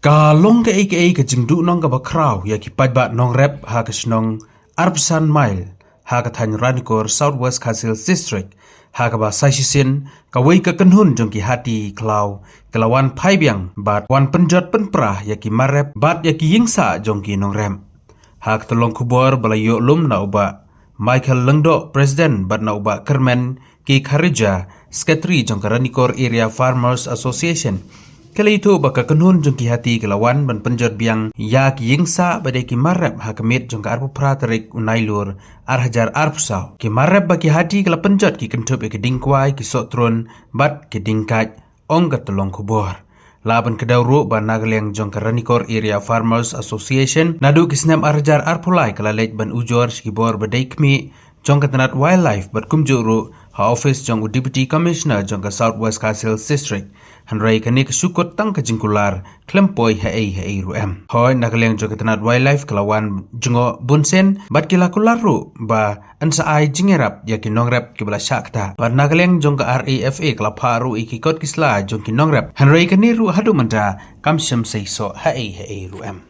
Kalong ke jengdu nong ka bakraw ya ki pajba nong rep ha ka snong Arpsan Mile ha ka thany Ranikor Southwest Khasil District ha ka ba saisisin ka wei ka kanhun jong ki hati klaw kelawan phaibyang bat wan penjot penprah ya ki marep bat ya ki yingsa jong ki nong rem ha ka tolong kubor balayo lum na uba Michael Lengdo President bat na uba Kermen ki Kharija Secretary jong ka Ranikor Area Farmers Association kala itu baka kenun jong ki hati kelawan ban penjot biang ya ki yingsa badai ki marep ha kemit jong ka arpu praterik unailur arhajar arpusau ki marep baki hati kala penjot ki kentup ki dingkwai ki sotrun bat ki dingkaj ong ka tolong kubor laban kedawru ban nagleng jong ka Ranikor Area Farmers Association nadu ki snam arhajar arpulai kala lej ban ujor ki bor badai kmi jong ka tanat wildlife bat kumjuru ha office jong Deputy Commissioner jong ka Southwest Khasil District Hanrai kani kesukut tang kejingkular klempoi hei ruem. Hoi nakaleng jo ketenat wildlife kelawan jengo bunsen bat kila kularu ba ansa ai jingerap ya kinongrap kibala syakta. Bat nakaleng jong ke RAFA kala paru ikikot kisla jong kinongrap. Hanrai kani ru hadu manda kamsyam seiso hei ruem.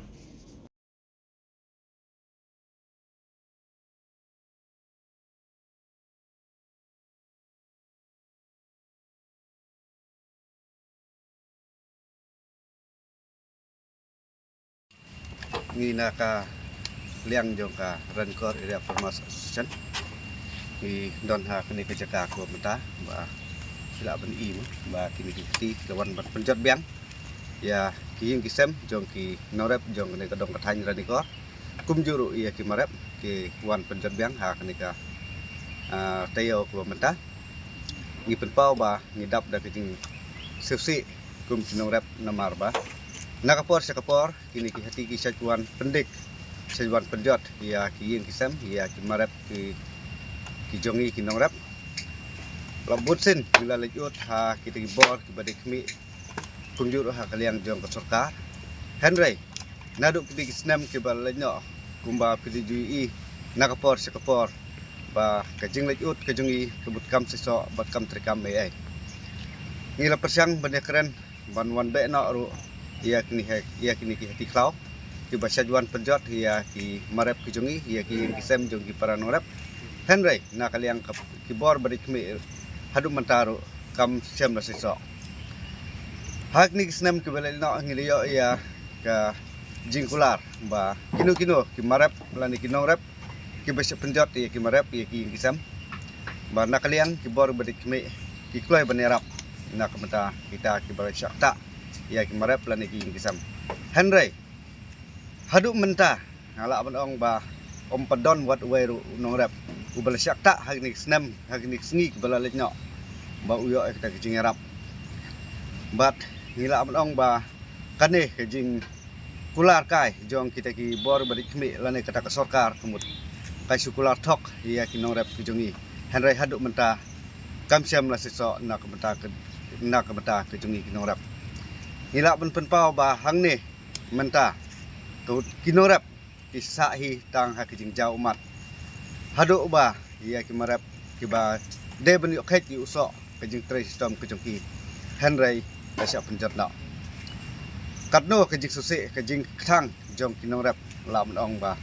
Ngina ka liang jong ka Ranikor Area Farmers Association ni don ha kini ke jaka ko menta ba sila ban im ba kini ti kawan ban penjat biang ya ki kisem jong ki norep jong ne kadong kathany Ranikor kum juru ya ki marep ki wan penjat biang ha kini ka tayo ko menta ni penpau ba ni dap da kijing sefsi kum norep namar ba nakapor sakapor kini ki hati ki sajuan pendik sajuan penjot ya ki kisem ya ki marep ki jongi ki nongrap labut sin bila lejut ha kita ki bor ki badik mi kunjur ha kaliang jong ke sorkar henry naduk ki kisnem ki bal lenyo kumba pidi jui nakapor sakapor ba kajing lejut kajongi kebut kam seso bat kam trikam ai ngila persyang banyak keren ban wan be no ru ia kini ki hati klau ki basajuan penjot ia ki marep ki jongi ia ki kisem jong ki paranorep henry na kaliang ki bor badik mi hadu mentaru kam sem la seso hak ni kisnem ki belel no ngiliyo ia ka jingkular ba kinu ki marep lani ki nongrep ki basa penjot ia ki marep ia ki kisem ba na kaliang ki bor badik mi ki kloi banerap na kamenta kita ki barak syakta ya ki marep lan ki kisam henry hadu menta ngala ong ba om padon wat weru nongrep ubal syakta hagni snam hagni sngi bala letno ba uyo kita kijing arab bat ngila ong ba kane kijing kular kai jong kita ki bor badik mi lan kata ka sorkar kemut kai sukular tok ya ki nongrep kijongi henry hadu menta kamsiam la seso na kamenta kijongi ki nongrep ngila ben penpau ba hang ni menta tu kinorep kisah hi tang ha kijing jau umat hadu ba ya ki marep ki ba de ben yok het yu so kijing tre system kijong ki henry asya penjat na katno kijing susi kijing thang jong kinorep lam ong ba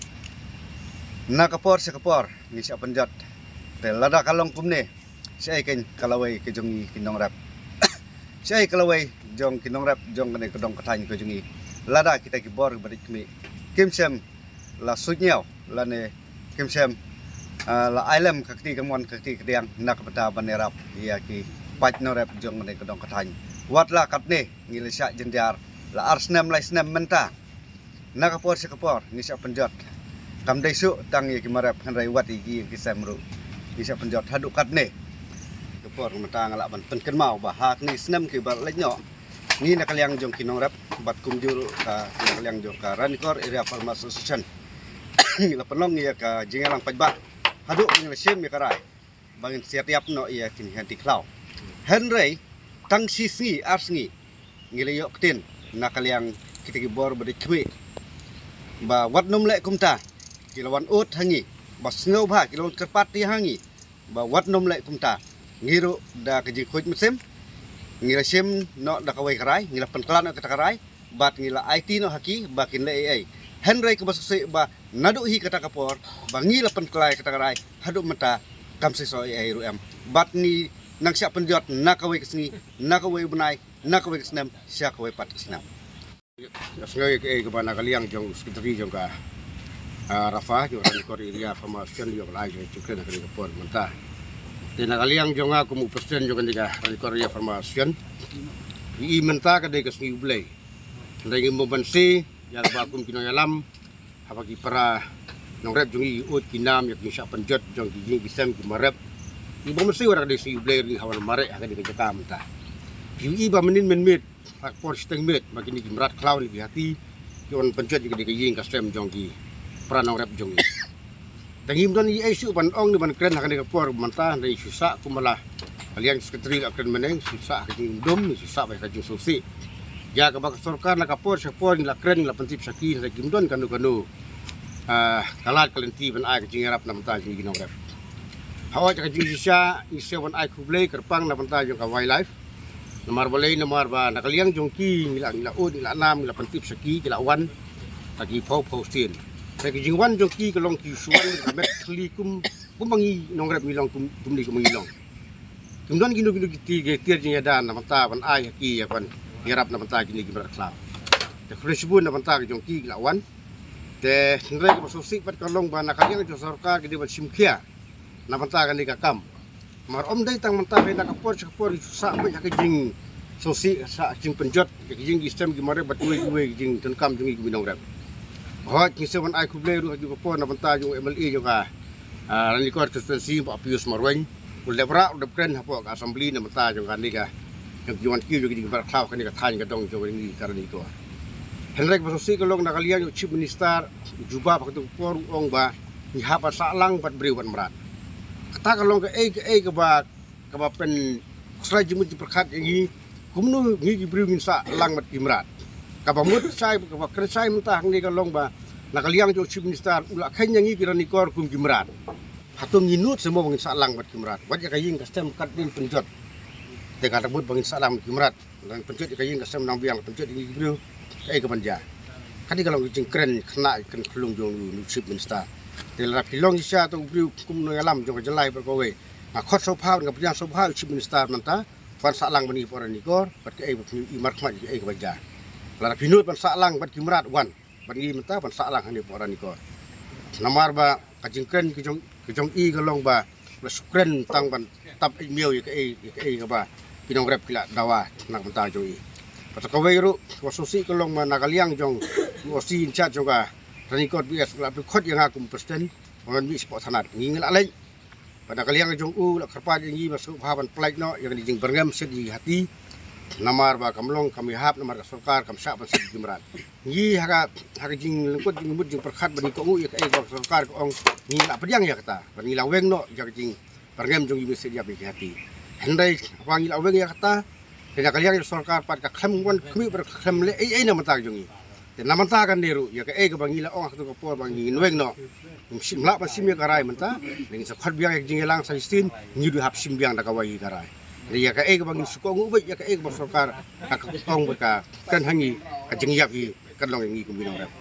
nakapor sakapor ni sya penjat te lada kalong kumne sai ken kalawai kijong kinorep sai kalawai jong kinongrap jong kene kedong kathany ko jungi lada kita ki bor badik mi kimsem la sunyau lane kimsem la ailem kakti kamon kakti kediang nak bata banerap ya ki paj norep jong kene kedong kathany watla katne ngilisa jenjar la arsnam la snam menta nakapor sakapor ngisa penjot kam daisu tang ya ki marap hanrai wat iki kisam ru ngisa penjot hadu katne kapor menta ngala ban penken mau ba hak ni snam ki bar lenyo ni nakaliang jong kinongrap bat kumjur ka nakaliang jong ka Ranikor Area Farmers Association ngila penong ya ka jingalang pajba hadu ngila sim ya karai bangin siap no ya kini hanti klau henry tang sisi arsngi ngila yok tin nakaliang kita ki bor badik kmi ba wat nom le kumta kilawan ut hangi ba snow ba kilawan kerpati hangi ba wat nom le kumta ngiru da kiji kuj musim ngila sim no da kawai karai ngila penklan no kita karai bat ngila IT no haki bakin le ai Henry ke basuse ba nadu hi kata kapor ba ngila penkelai kata karai hadu mata kamse so ai ruam bat ni nang siap penjot nakawai kesni nakawai benai nakawai kesnam siakawai pat kesnam Sengai ke bana kaliang jong sekretari jong ka Rafa jong ran kor iria formation jong lai jong cukren ka kapor menta tena kaliang jong aku mu persen jong ka ran kor iria formation i menta ka de kesni ublei ndai mo bansi ya ba kum kino yalam apa ki para nong rep jong i ut kinam yak ni siap penjot jong ki jing bisam ki marep i bo mesti ora de si ublei ri hawan mare ka de ka menta i ba menin menmit por seteng minit makin di merat klau di hati yon pencet juga di kaying kasem jongki pranong rep jongi tangim don i isu ban ong ni ban kren akan di kapor mantah dari susah kumalah kalian sekretari akan meneng susah kajing dom ni susah baik kajing sosi ya kabak sorkan la kapor sepor ni la kren la pentip saki sa gimdon kanu kalat kalenti ban ai kajing rap na mantah jing ginong rep hawa kajing sisa isi ban ai kublei kerpang na mantah jong ka wildlife nomor boleh nomor ba nakaliang jongki ngila ud ngila nam ngila pentip saki ngila wan lagi pau sin lagi jingwan jongki kalong ki suan kamet kli kum bangi nongrep ngilong kum ni kum ngilong kumdon gino kiti getir jing dan na mata ban ai ki ya ban yarap na mata gini gimra klau te krisbun na mata jongki ngila wan te nrek masosi pat kalong ba nakaliang jo sarkar gidi ban simkia na mata kan ni kakam mar om dai tang mentah nak kapor susah banyak kejing sosi sa jing penjot kejing sistem gimare batui jing tenkam jing binong rap hot ni sewan ai kuble ru ju kapor na mentah jung MLE juga rani ko konstitusi Pak Pius Marweng udah bra udah kren hapo assembly na mentah jung kan ni ka jung juan ki jing bar khaw kan ni ka than ka dong jung ni karani ko Henrik masosi kalong nakalian chief minister juba pak tu por ong ba ni hapa salang pat briwan merat kata kalau ke ba pen serai jemut perkat ini kumnu ngi briwin sa lang mat kimrat kabamut sai ka kresai mentah ngi kalong ba nakaliang jo chief minister ula khanya ngi kirani kor kum kimrat hatung nginut semua bangin sa lang mat kimrat wajah kaying kastem kat din penjot te ka rebut bangin sa lang mat kimrat dan penjot kaying kastem nang biang penjot ngi briw ke banja kadi kalau jing kren kena ken klung jong chief minister Dalam pilong isya atau beriu kumno alam jong jelai berkowe. Khot sopau dengan pilihan sopau chief minister manta pan salang bani poran nikor pat ke imar khmat ke baja. Lara pinut pan salang pat kimrat wan. Ban gi manta pan salang hani poran nikor. Namar ba kajingken kejong i galong ba sukren tang ban tap miau ke ba pinong rep kila dawa nak manta jong i. Pat kowe ru wasusi galong ma nakaliang jong wasi inchat juga Ranikot bias la khot yang aku presiden orang bi sport sanat ngingel aleng pada kaliang jong la kerpa jingi masuk haban plek no yang dijing berngam sedi hati namar ba kamlong kami hap namar sarkar kam sa ban sedi jimrat ngi haka jing lengkot jing mut jing perkhat bani ko ya kai ba sarkar ko ong ngi la pediang ya kata bani la weng no jak jing berngam jong bi sedi hati hendai wangi la weng ya kata pada kaliang sarkar pat ka khlem wan khmi ber khlem le ai na mata jongi dan namanta kan deru ya ke bangila ong tu kapor bangi nueng no simla pa simya karai menta ning sa khat biang ek jingelang sa istin ngidu hap simbiang da kawai karai ya ke bangi suko ngubek ya ke ba sarkar ka ong ba ka kan hangi ka jingyap hi kan long ngi kumbinong rap